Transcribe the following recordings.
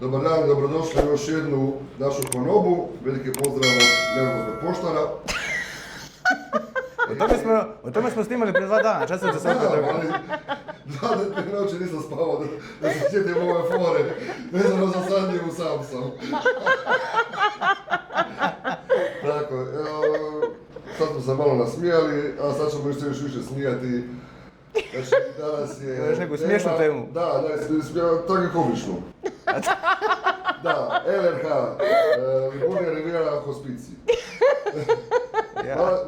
Dobar dan, dobrodošli u još jednu našu konobu. Veliki pozdrav od nervoznog poštara. O tome smo snimali prije 2 dana, čas se sve Da, ali 2 noći nisam spavao da se sjetim ove fore. Vezano za Sandiju sam sam. Tako, sad smo se malo nasmijali, a sad ćemo još više smijati. Znači, danas je... Još neku smiješnu temu. Da, tragikomičnu. Da, LRH, Liburnija Riviera Hospicij.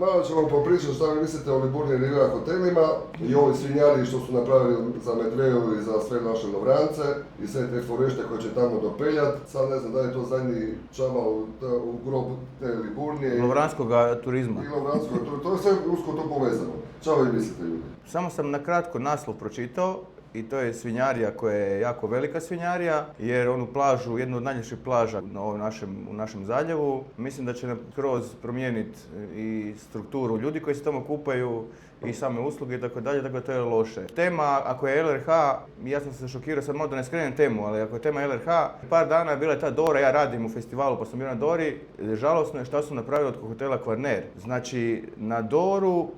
Malo ćemo popričati šta vi mislite o Liburnija Riviera hotelima i ovoj svinjari što su napravili za Medveju i za sve naše Lovrance i sve te forešte koje će tamo dopeljat. Sad ne znam da je to zadnji čavao u grob te Liburnije. Lovranskog turizma. I Lovranskog turizma, to je sve usko to povezano. Šta vi mislite, ljudi? Samo sam na kratko naslov pročitao. I to je svinjarija koja je jako velika svinjarija, jer onu plažu, jednu od najljepših plaža u našem zaljevu, mislim da će nam kroz promijeniti i strukturu ljudi koji se tamo kupaju i same usluge i tako dalje, tako da to je loše. Tema, ako je LRH, ja sam se šokirao, sad možda ne skrenem temu, ali ako je tema LRH, par dana je bila ta Dora, ja radim u festivalu pa sam bio na Dori, žalosno je šta su napravili od hotela Kvarner. Znači, na Doru,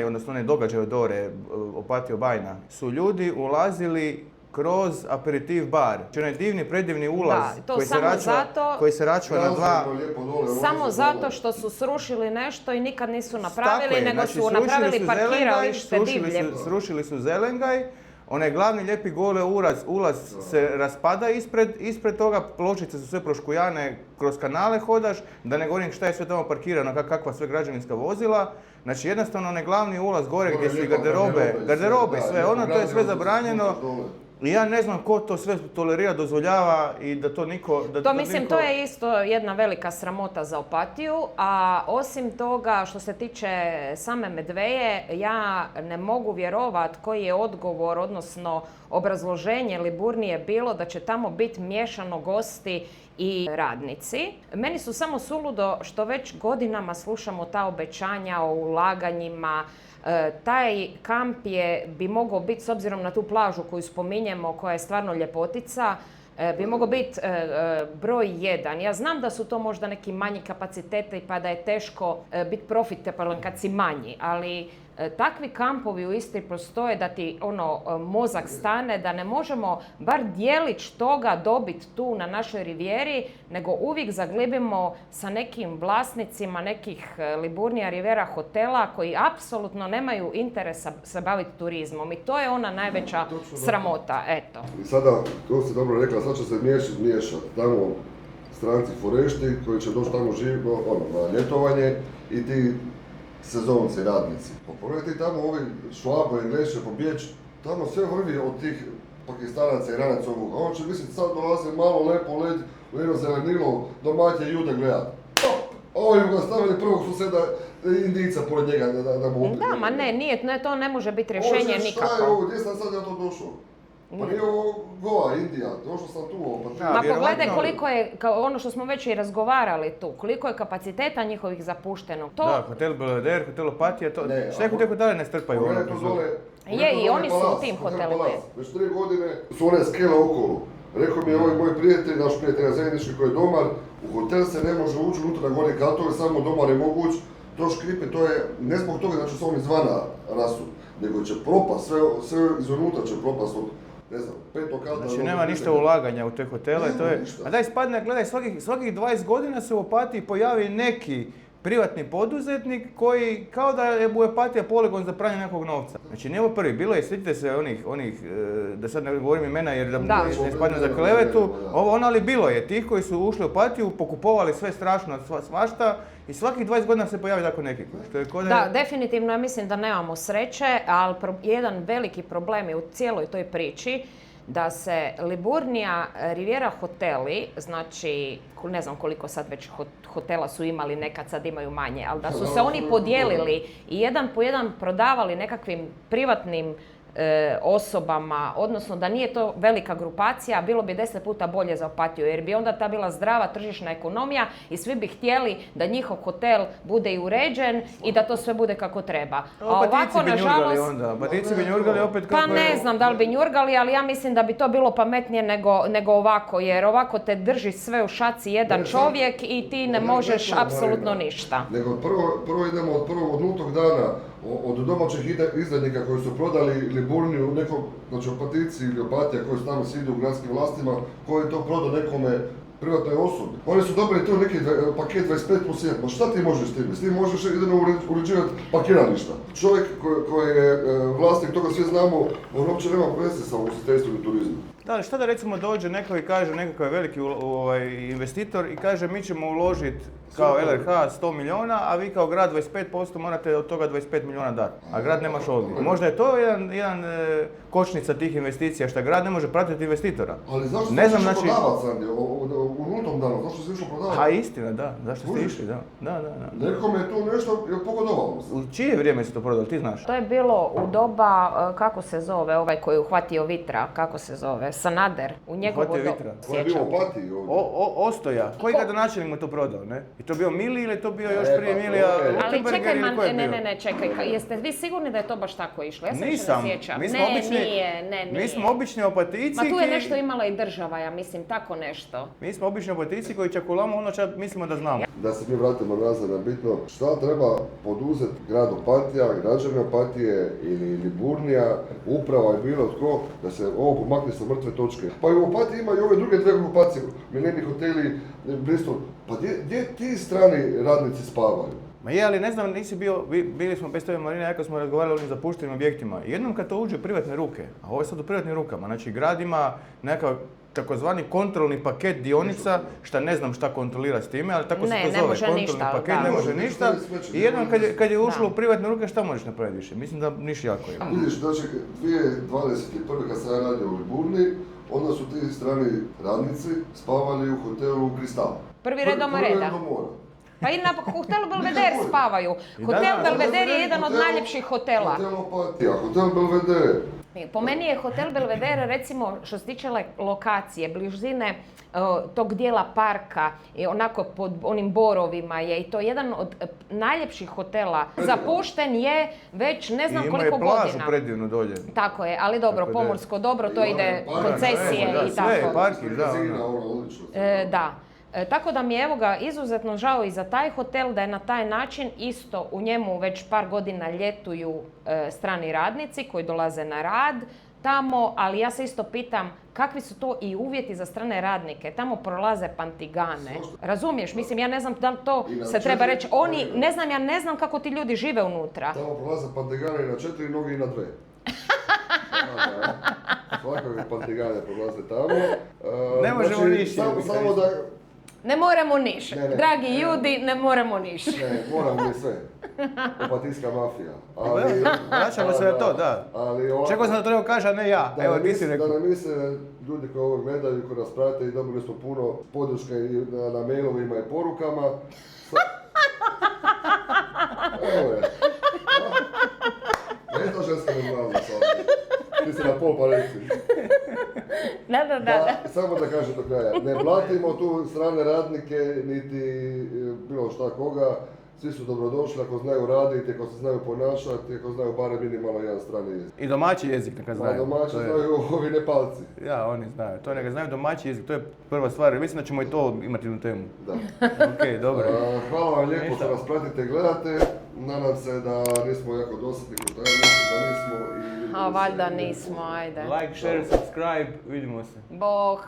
odnosno onaj događaj od Dore, Opatija Bajna, su ljudi ulazili kroz aperitiv bar. Znači onaj divni, predivni ulaz koji se račva na 2... Samo zato što su srušili nešto i nikad nisu napravili, nego su napravili parkiralište divlje. Srušili su Zelengaj, onaj glavni lijepi gole ulaz se raspada ispred toga, pločice su sve proškujane, kroz kanale hodaš, da ne govorim šta je sve tamo parkirano, kakva sve građevinska vozila. Znači jednostavno onaj glavni ulaz gore gdje su i garderobe, sve ono, to je sve zabranjeno. I ja ne znam ko to sve tolerira, dozvoljava i da to niko... To je isto jedna velika sramota za Opatiju, a osim toga što se tiče same Medveje, ja ne mogu vjerovat koji je odgovor, odnosno obrazloženje Liburnije bilo da će tamo biti miješano gosti i radnici. Meni su samo suludo što već godinama slušamo ta obećanja o ulaganjima. Taj kamp bi mogao biti, s obzirom na tu plažu koju spominjemo, koja je stvarno ljepotica, bi mogao biti broj 1. Ja znam da su to možda neki manji kapaciteti pa da je teško biti profitabilan kad si manji, ali takvi kampovi u Istri postoje da ti mozak stane, da ne možemo bar dijelić toga dobiti tu na našoj rivijeri, nego uvijek zaglibimo sa nekim vlasnicima nekih Liburnija Riviera hotela koji apsolutno nemaju interesa se baviti turizmom i to je ona najveća sramota, eto. I sada, to si dobro rekla, sad će se miješati tamo stranci forešti koji će doći tamo živjeti na ljetovanje i ti sezonci, radnici. Pogledajte tamo ovi Švabo, Engleši, pobjeć, tamo sve vrvi od tih Pakistanaca i Iranaca ovoga. On će misliti sad dolaze malo lepo led u jedno zelenilo do Matje Jude gledat. Ovo im ga stavili prvog suseda Indijca pored njega da mu opet. Da, ma ne, to ne može biti rješenje nikako. Šta je ovo, gdje sam sad ja to došao? Pa nije ovo Goa, Indija, došao sam tu. Ma pogledaj koliko je, ono što smo već i razgovarali tu, koliko je kapaciteta njihovih zapušteno. Da, hotel Belvedere, hotel Opatija, šta je hotel dalje ne strpaju ono? I oni su u tim hotelima. Već 3 godine su one skele okolo. Rekao mi je ovaj moj prijatelj, naš prijatelj zajednički koji je domar, u hotel se ne može ući unutra na gore katove, samo domar je moguć. To škripe, to je, ne zbog toga da će se on izvana rasu, nego će propast, sve izonutra će propast od, ne znam, 5. kata. Znači nema ništa ulaganja u te hotele, to je... A daj spadne, gledaj, svakih 20 godina se u Opatiji pojavi neki privatni poduzetnik koji kao da je u Opatija poligon za pranje nekog novca. Znači nije ovo prvi, bilo je, sjetite se onih, da sad ne govorim imena jer da ne spadne za klevetu, ali bilo je tih koji su ušli u Opatiju, pokupovali sve strašno svašta i svakih 20 godina se pojavi tako neki. Da, definitivno ja mislim da nemamo sreće, ali jedan veliki problem je u cijeloj toj priči da se Liburnija Riviera hoteli, znači ne znam koliko sad već hotela su imali, nekad sad imaju manje, ali da su se oni podijelili i jedan po jedan prodavali nekakvim privatnim osobama, odnosno da nije to velika grupacija, bilo bi 10 puta bolje za Opatiju, jer bi onda ta bila zdrava tržišna ekonomija i svi bi htjeli da njihov hotel bude i uređen i da to sve bude kako treba. A ovako, nažalost... Opatici bi njurgali opet kako Pa ne znam da li bi njurgali, ali ja mislim da bi to bilo pametnije nego ovako, jer ovako te drži sve u šaci jedan čovjek i ti ne možeš apsolutno ništa. Nego prvo idemo od nultog dana, od domaćih izdajnika koji su prodali Liburniju nekog, znači Opatici ili Opatija koji su tamo sjedi u gradskim vlastima, koji je to prodao nekome privatnoj osobi. Oni su dobili to neki paket 25+1, ma šta ti možeš s tim? S tim možeš jedino uređivati parkirališta. Čovjek koji je vlasnik toga, svi znamo, on uopće nema veze sa ugostiteljstvom i turizmom. Da, ali šta da recimo dođe neko i kaže, nekakav veliki investitor i kaže mi ćemo uložiti kao LRH 100 milijuna, a vi kao grad 25% morate od toga 25 milijuna dati, a grad nemaš odgovor. Možda je to jedan kočnica tih investicija, što grad ne može pratiti investitora. Ali zašto ste išli prodavati, Sandi, u nultom danu, zašto ste išli prodavati? A istina, da, zašto ste išli, da. Nekome je tu nešto pogodovalo. U čije vrijeme se to prodalo, ti znaš? To je bilo u doba, kako se zove, ovaj koji je uhvatio Vitra, kako se zove, Sanader, u njegovo doba. Koji je bio u Opatiji ovdje? Ostoja. Koji gradonačelnik mu to prodao, ne? I to bio Mili ili je to bio još prije Milija? Ali čekaj, ne, čekaj, jeste vi sigurni da je to baš tako išlo? Ja se više ne sjećam. Nije. Mi smo obični Opatici. Ma tu je nešto imala i država, ja mislim, tako nešto. Mi smo obični Opatici koji čakulamo ono što mislimo da znamo. Da se mi vratimo nazad na bitno, šta treba poduzeti grad Opatija, građani Opatije ili Liburnija, uprava i bilo tko, da se ovo pomakne sa mrtve točke. Pa i u Opatiji ima i ove druge dve grupacije, Mileni hoteli, Bristol. Pa gdje ti strani radnici spavaju? Ma je, ali ne znam, nisi bio, bili smo bez tebe Marina, jako smo razgovarali o onim zapuštenim objektima. Jednom kad to uđe u privatne ruke, a ovo je sad u privatnim rukama, znači grad ima nekakav takozvani kontrolni paket dionica, šta ne znam šta kontrolira s time, ali tako se to zove, kontrolni paket, ne može ništa. I jednom kad je ušlo u privatne ruke, šta možeš napraviti više? Mislim da niš jako je. Vidiš, znači 2021. kad sam ja radio u Liburni, onda su ti strani radnici spavali u hotelu Kristal. Prvi redom reda. Pa i na hotelu Belvedere spavaju. Hotel Belvedere je jedan od najljepših hotela. Hotel Opatija, hotel Belvedere. Po meni je hotel Belvedere, recimo, što se tiče lokacije, blizine tog dijela parka, i onako pod onim borovima je i to jedan od najljepših hotela. Zapušten je već ne znam koliko godina. Ima je plažu predivnu dolje. Tako je, ali dobro, pomorsko dobro, to ide koncesije i tako. Sve, parkir, da. Da. Tako da mi je evo ga izuzetno žao i za taj hotel da je na taj način isto u njemu već par godina ljetuju strani radnici koji dolaze na rad tamo, ali ja se isto pitam kakvi su to i uvjeti za strane radnike. Tamo prolaze pantigane. Razumiješ? Mislim, ja ne znam da li to se treba reći. Oni, ne znam kako ti ljudi žive unutra. Tamo prolaze pantigane i na 4 noge i na 2. Svakakve pantigane prolaze tamo. Ne možemo ništa. Samo da... Ne moramo niš. Dragi ljudi, ne moramo niš. Ne, moramo mi sve. Opatijska mafija. Vraćamo se na to, da. Čekao sam da to neko kaže, a ne ja. Evo, ti si rekao. Da nam misle ljudi koji ovo gledaju, koji nas prate i dobili smo puno podrške na mailovima i porukama. Evo je. Ne je to ženska normalnost ovdje. Ti si na pol pa reci. Da. Samo da kažem do kraja. Ne blatimo tu strane radnike, niti bilo šta koga. Svi su dobrodošli ako znaju raditi, ako se znaju ponašati, ako znaju barem minimalno jedan strani jezik. I domaći jezik neka znaju. Domaći znaju ovi Nepalci. Ja, oni znaju. To neka znaju domaći jezik, to je prva stvar. Mislim da ćemo i to imati jednu temu. Da. Ok, dobro. Hvala vam lijepo što nas pratite i gledate. Nadam se da nismo jako dosadni, što ja mislim da nismo. A valjda nismo, ajde. Like, share, subscribe, vidimo se. Bog.